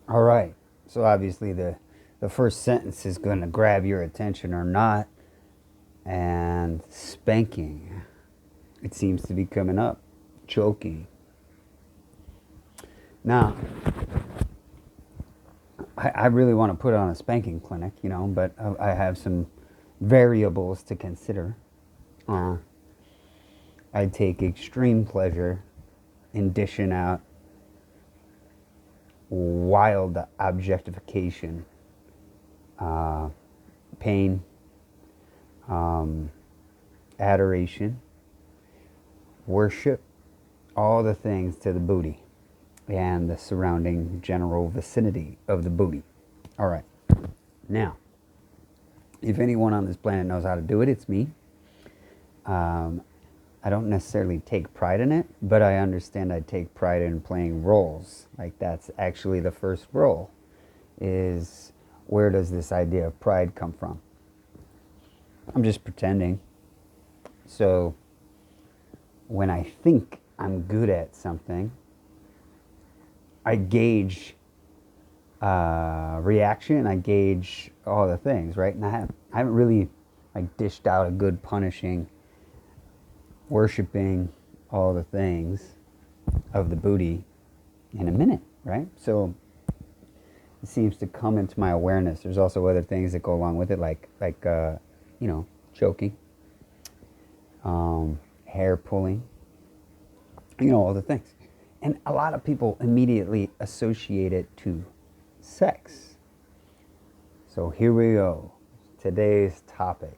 All right. So obviously the first sentence is going to grab your attention or not. And spanking. It seems to be coming up. Choking. Now, I really want to put on a spanking clinic, but I have some variables to consider. Uh, I take extreme pleasure in dishing out wild objectification, uh, pain, um, adoration, worship, all the things to the booty and the surrounding general vicinity of the booty. All right. Now, if anyone on this planet knows how to do it, it's me. Um, I don't necessarily take pride in it, but I understand I take pride in playing roles. Like that's actually the first role is where does this idea of pride come from? I'm just pretending. So when I think I'm good at something, I gauge reaction, I gauge all the things, right? And I haven't really like dished out a good punishing, worshiping all the things of the booty in a minute, right? So it seems to come into my awareness. There's also other things that go along with it, like choking, hair pulling, all the things. And a lot of people immediately associate it to sex. So here we go. Today's topic.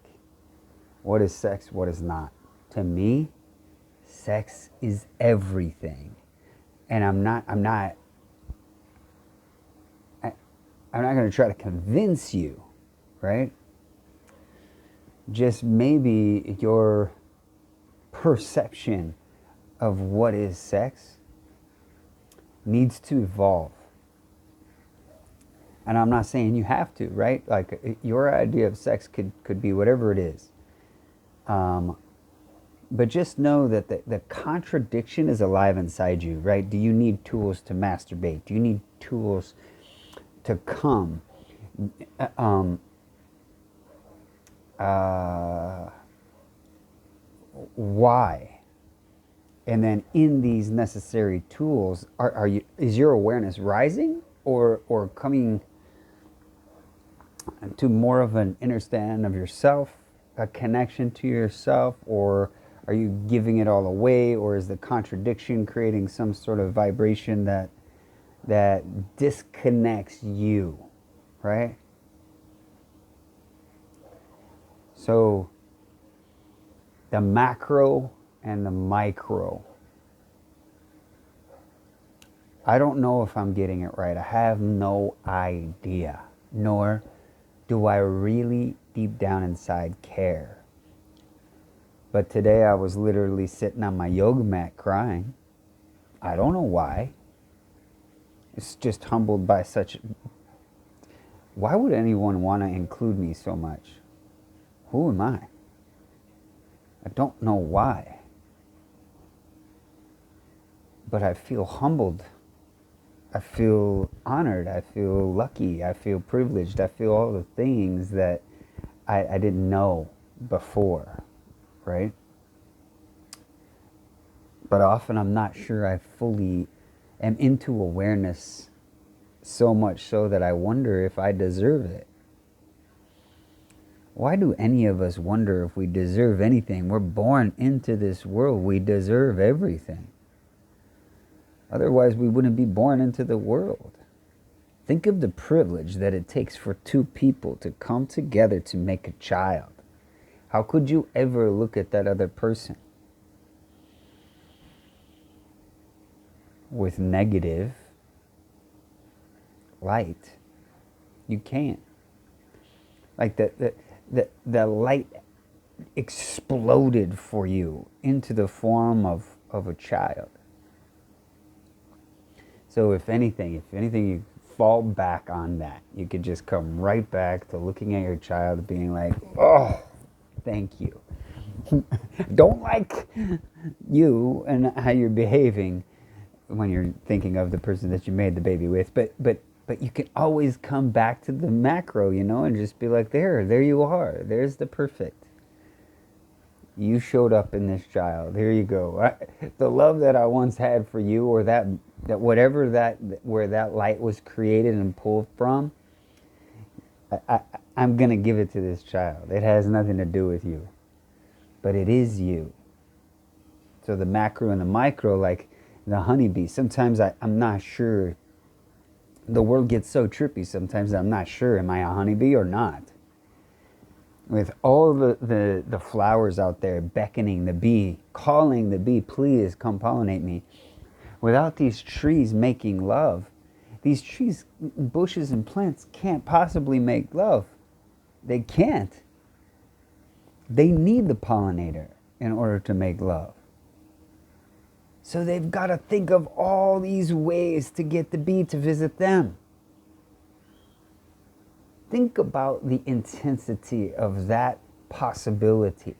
What is sex? What is not? To me, sex is everything. And I'm not going to try to convince you, right? Just maybe your perception of what is sex needs to evolve. And I'm not saying you have to, right? Like your idea of sex could be whatever it is. But just know that the contradiction is alive inside you, right? Do you need tools to masturbate? Do you need tools to come? Why? And then in these necessary tools, is your awareness rising or coming to more of an understanding of yourself, a connection to yourself, or are you giving it all away, or is the contradiction creating some sort of vibration that disconnects you, right? So the macro and the micro. I don't know if I'm getting it right. I have no idea, nor do I really deep down inside care. But today I was literally sitting on my yoga mat crying. I don't know why. It's just humbled by such... Why would anyone want to include me so much? Who am I? I don't know why. But I feel humbled. I feel honored. I feel lucky. I feel privileged. I feel all the things that I didn't know before, right? But often I'm not sure I fully am into awareness, so much so that I wonder if I deserve it. Why do any of us wonder if we deserve anything? We're born into this world. We deserve everything. Otherwise, we wouldn't be born into the world. Think of the privilege that it takes for two people to come together to make a child. How could you ever look at that other person with negative light? You can't. Like the light exploded for you into the form of a child. So if anything, you fall back on that. You could just come right back to looking at your child being like, oh, thank you. Don't like you and how you're behaving when you're thinking of the person that you made the baby with, but But you can always come back to the macro, and just be like, there you are. There's the perfect. You showed up in this child. Here you go. The love that I once had for you, or that whatever where that light was created and pulled from, I'm going to give it to this child. It has nothing to do with you, but it is you. So the macro and the micro, like the honeybee, sometimes I'm not sure. The world gets so trippy sometimes I'm not sure, am I a honeybee or not? With all the flowers out there beckoning the bee, calling the bee, please come pollinate me. Without these trees making love, these trees, bushes and plants can't possibly make love. They can't. They need the pollinator in order to make love. So they've got to think of all these ways to get the bee to visit them. Think about the intensity of that possibility.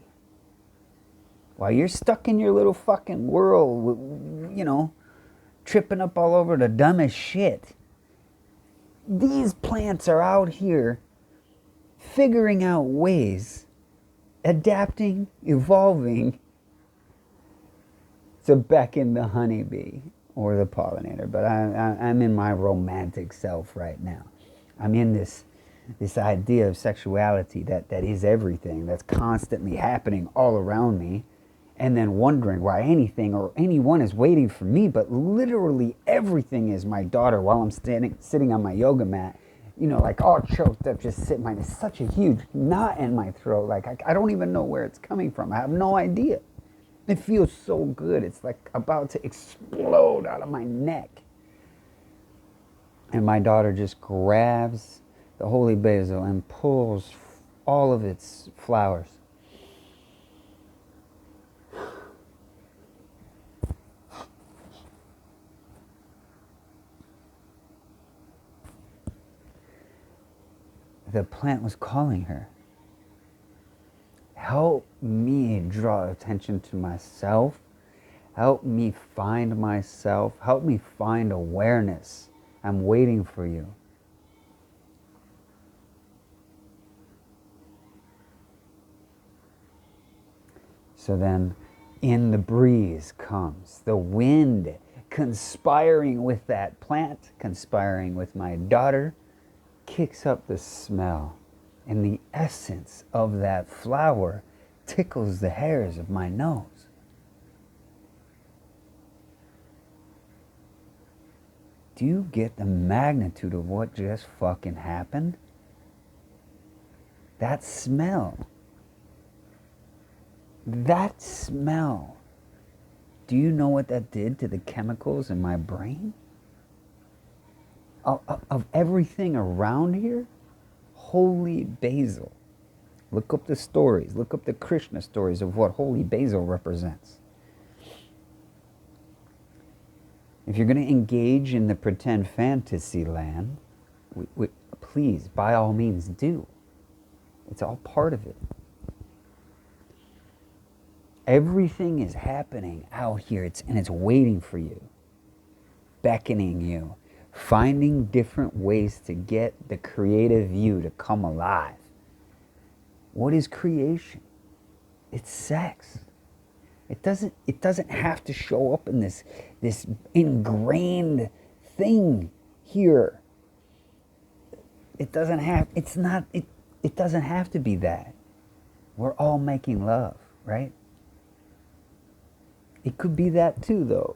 While you're stuck in your little fucking world, tripping up all over the dumbest shit, these plants are out here figuring out ways, adapting, evolving to beckon the honeybee or the pollinator. But I'm in my romantic self right now. I'm in this idea of sexuality that is everything, that's constantly happening all around me, and then wondering why anything or anyone is waiting for me, but literally everything is my daughter while I'm sitting on my yoga mat, like all choked up, just sitting. It's such a huge knot in my throat. Like I don't even know where it's coming from. I have no idea. It feels so good. It's like about to explode out of my neck. And my daughter just grabs the holy basil and pulls all of its flowers. The plant was calling her. Help me draw attention to myself. Help me find myself. Help me find awareness. I'm waiting for you. So then in the breeze comes the wind, conspiring with that plant, conspiring with my daughter, kicks up the smell, and the essence of that flower tickles the hairs of my nose. Do you get the magnitude of what just fucking happened? That smell. That smell. Do you know what that did to the chemicals in my brain? Of everything around here? Holy basil. Look up the stories. Look up the Krishna stories of what holy basil represents. If you're going to engage in the pretend fantasy land, please, by all means, do. It's all part of it. Everything is happening out here, and it's waiting for you, beckoning you, finding different ways to get the creative you to come alive. What is creation? It's sex. It doesn't have to show up in this ingrained thing here. It doesn't have to be that. We're all making love, right? It could be that too, though.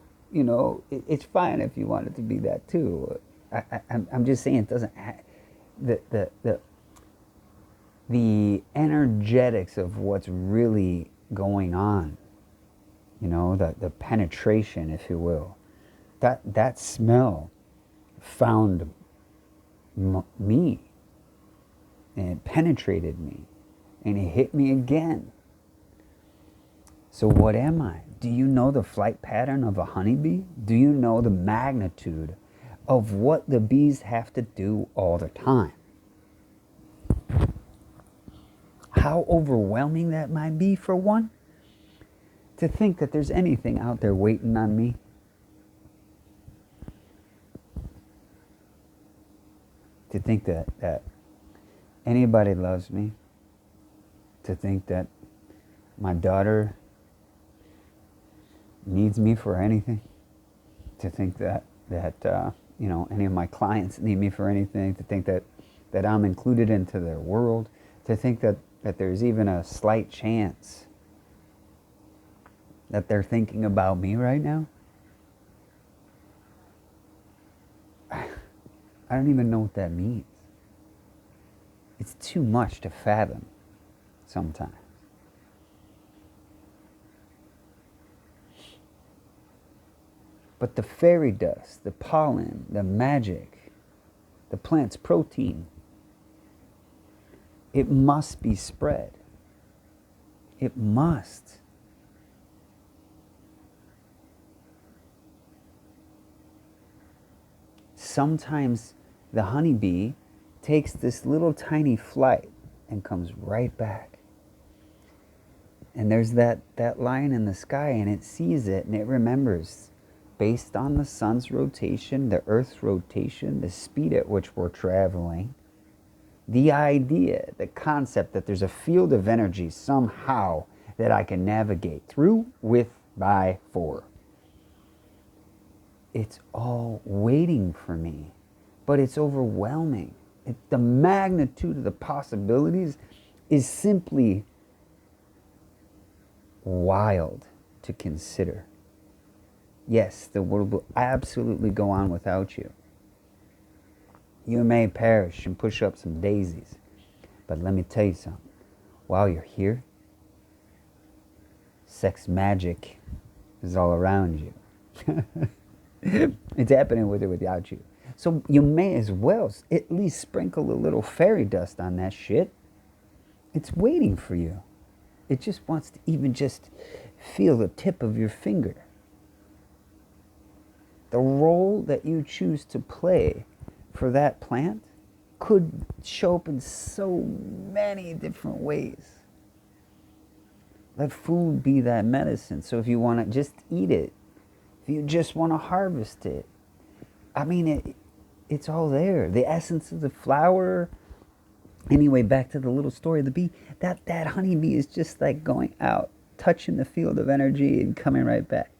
It's fine if you want it to be that too. I'm just saying it doesn't the energetics of what's really going on. The penetration, if you will. That smell found me, and it penetrated me, and it hit me again. So what am I? Do you know the flight pattern of a honeybee? Do you know the magnitude of what the bees have to do all the time? How overwhelming that might be for one? To think that there's anything out there waiting on me. To think that anybody loves me. To think that my daughter needs me for anything. To think that any of my clients need me for anything. To think that I'm included into their world. To think that there's even a slight chance that they're thinking about me right now. I don't even know what that means. It's too much to fathom sometimes. But the fairy dust, the pollen, the magic, the plant's protein, it must be spread. It must. Sometimes the honeybee takes this little tiny flight and comes right back. And there's that line in the sky, and it sees it and it remembers, based on the sun's rotation, the earth's rotation, the speed at which we're traveling, the idea, the concept that there's a field of energy somehow that I can navigate through, with, by, for. It's all waiting for me, but it's overwhelming. The magnitude of the possibilities is simply wild to consider. Yes, the world will absolutely go on without you. You may perish and push up some daisies, but let me tell you something. While you're here, sex magic is all around you. It's happening with or without you. So you may as well at least sprinkle a little fairy dust on that shit. It's waiting for you. It just wants to even just feel the tip of your finger. The role that you choose to play for that plant could show up in so many different ways. Let food be that medicine. So if you want to just eat it, if you just want to harvest it, I mean, it's all there. The essence of the flower. Anyway, back to the little story of the bee. That honeybee is just like going out, touching the field of energy and coming right back.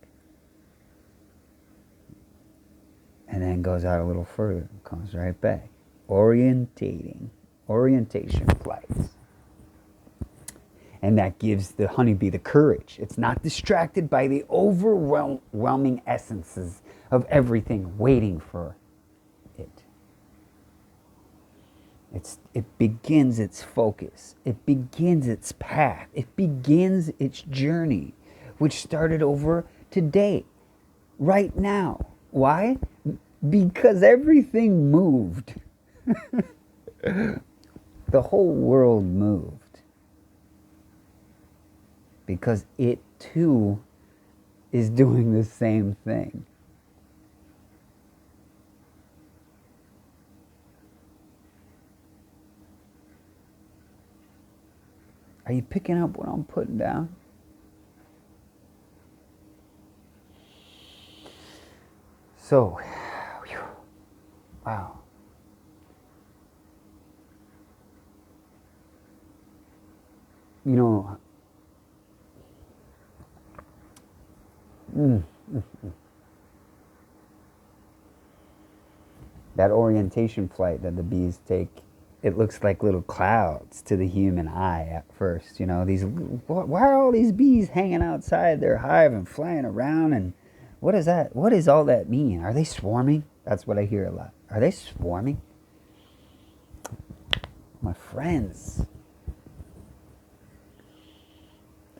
And then goes out a little further, comes right back. Orientation flights. And that gives the honeybee the courage. It's not distracted by the overwhelming essences of everything waiting for it. It begins its focus. It begins its path. It begins its journey, which started over today, right now. Why? Because everything moved. The whole world moved. Because it too is doing the same thing. Are you picking up what I'm putting down? So, wow. You know, that orientation flight that the bees take, it looks like little clouds to the human eye at first. You know, why are all these bees hanging outside their hive and flying around? And what is that? What does all that mean? Are they swarming? That's what I hear a lot. Are they swarming? My friends,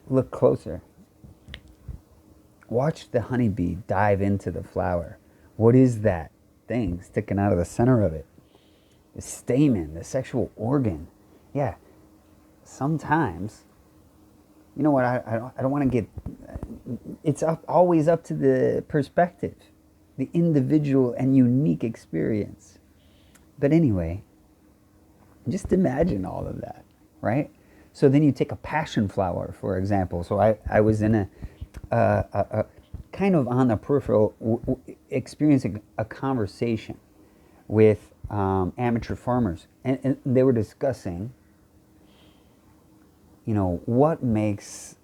look closer. Watch the honeybee dive into the flower. What is that thing sticking out of the center of it? The stamen, the sexual organ. Yeah, sometimes, you know what, I don't want to get, it's always up to the perspective, the individual and unique experience. But anyway, just imagine all of that, right? So then you take a passion flower, for example. So I was in a kind of on the peripheral experiencing a conversation with amateur farmers, and they were discussing, what makes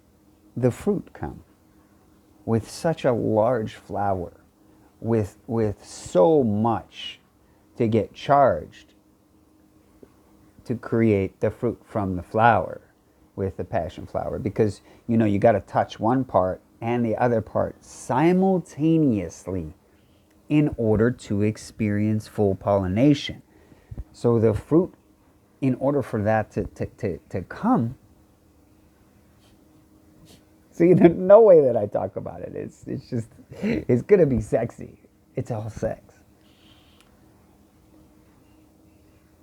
the fruit come with such a large flower, with so much to get charged to create the fruit from the flower with the passion flower, because you got to touch one part and the other part simultaneously in order to experience full pollination. So the fruit, in order for that to come, see, there's no way that I talk about it. It's going to be sexy. It's all sex.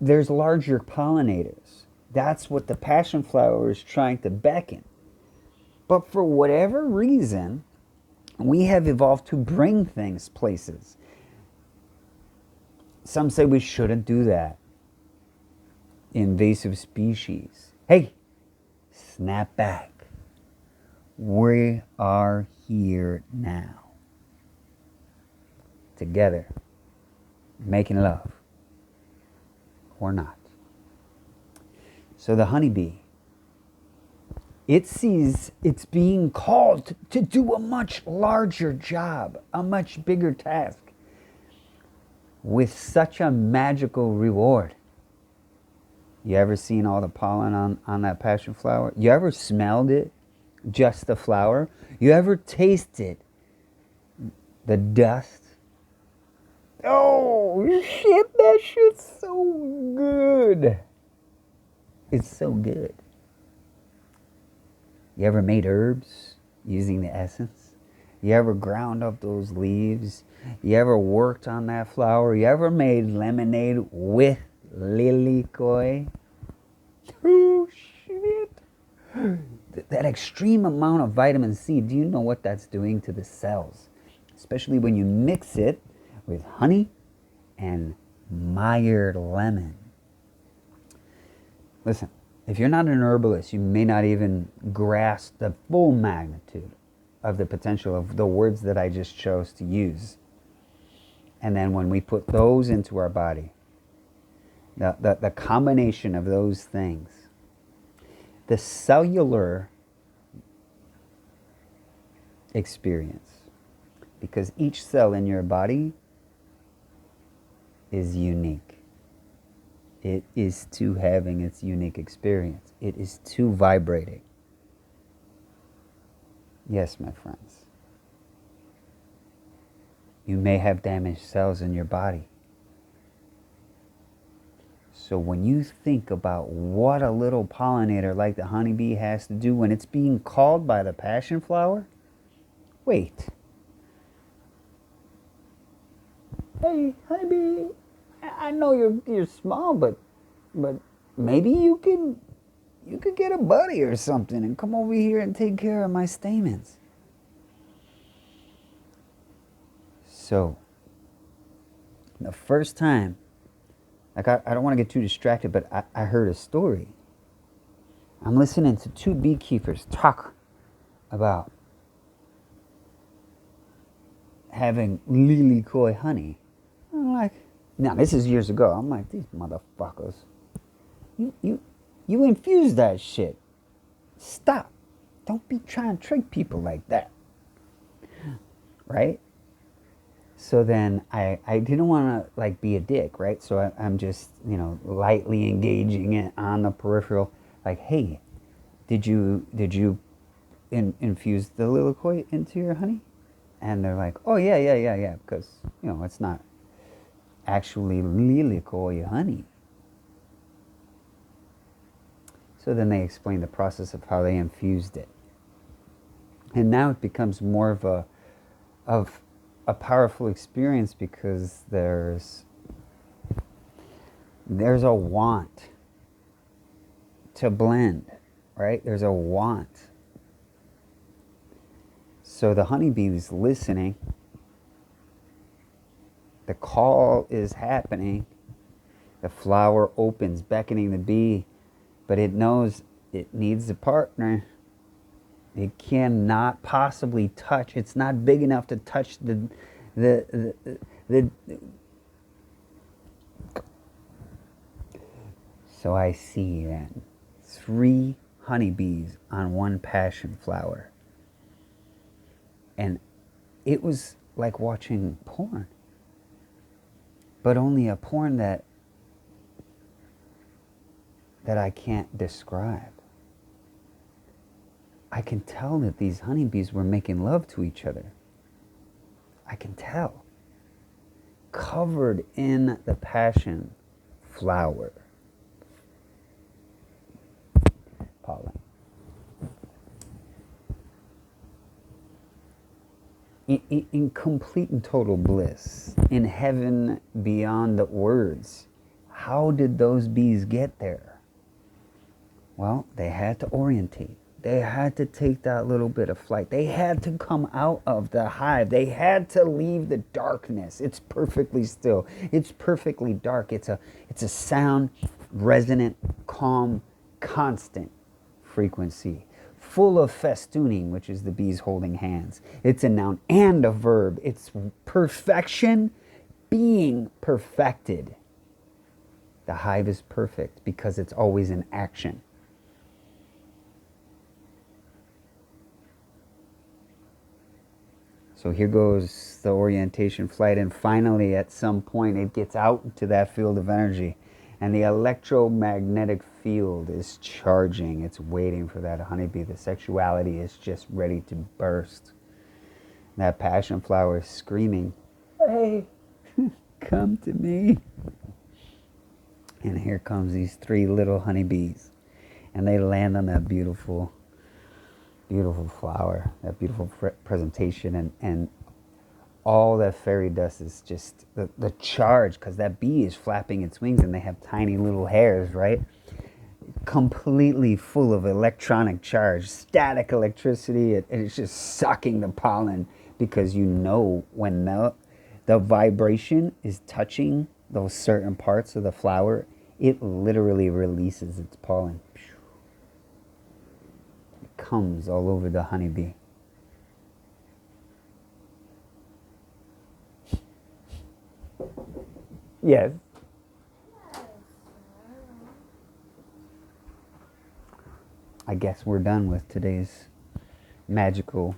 There's larger pollinators. That's what the passion flower is trying to beckon. But for whatever reason, we have evolved to bring things places. Some say we shouldn't do that. Invasive species. Hey, snap back. We are here now. Together. Making love. Or not. So the honeybee, it sees it's being called to do a much larger job, a much bigger task, with such a magical reward. You ever seen all the pollen on that passion flower? You ever smelled it? Just the flower? You ever tasted the dust? Oh, shit, that shit's so good. It's so good. You ever made herbs using the essence? You ever ground up those leaves? You ever worked on that flower? You ever made lemonade with lilikoi? Oh, shit. That extreme amount of vitamin C, do you know what that's doing to the cells? Especially when you mix it with honey and mired lemon. Listen, if you're not an herbalist, you may not even grasp the full magnitude of the potential of the words that I just chose to use. And then when we put those into our body, the combination of those things, the cellular experience, because each cell in your body is unique. It is to having its unique experience. It is to vibrating. Yes, my friends. You may have damaged cells in your body. So when you think about what a little pollinator like the honeybee has to do when it's being called by the passion flower, wait. Hey, honeybee, I know you're small, but maybe you could get a buddy or something and come over here and take care of my stamens. So, the first time, like I don't want to get too distracted, but I heard a story. I'm listening to two beekeepers talk about having lilikoi honey. I'm like, now this is years ago. I'm like, these motherfuckers. You infuse that shit. Stop. Don't be trying to trick people like that. Right? So then I didn't want to like be a dick, right? So I'm just, lightly engaging it on the peripheral. Like, hey, did you infuse the lilikoi into your honey? And they're like, oh yeah, because it's not actually lilikoi honey. So then they explain the process of how they infused it. And now it becomes more of a powerful experience because there's a want to blend, right? There's a want. So the honeybee is listening. The call is happening. The flower opens, beckoning the bee, but it knows it needs a partner. It cannot possibly touch. It's not big enough to touch the So I see then 3 honeybees on one passion flower. And it was like watching porn. But only a porn that I can't describe. I can tell that these honeybees were making love to each other. I can tell. Covered in the passion flower pollen. In complete and total bliss, in heaven beyond the words. How did those bees get there? Well, they had to orientate. They had to take that little bit of flight. They had to come out of the hive. They had to leave the darkness. It's perfectly still. It's perfectly dark. It's a sound, resonant, calm, constant frequency, full of festooning, which is the bees holding hands. It's a noun and a verb. It's perfection, being perfected. The hive is perfect because it's always in action. So here goes the orientation flight, and finally at some point it gets out into that field of energy, and the electromagnetic field is charging. It's waiting for that honeybee. The sexuality is just ready to burst. That passion flower is screaming, "Hey, come to me." And here comes these 3 little honeybees, and they land on that beautiful flower, that beautiful presentation, and all that fairy dust is just the charge, because that bee is flapping its wings and they have tiny little hairs, right? Completely full of electronic charge, static electricity, and it's just sucking the pollen, because you know when the vibration is touching those certain parts of the flower, it literally releases its pollen. It comes all over the honeybee. Yes. I guess we're done with today's magical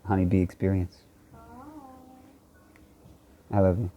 honeybee experience. I love you.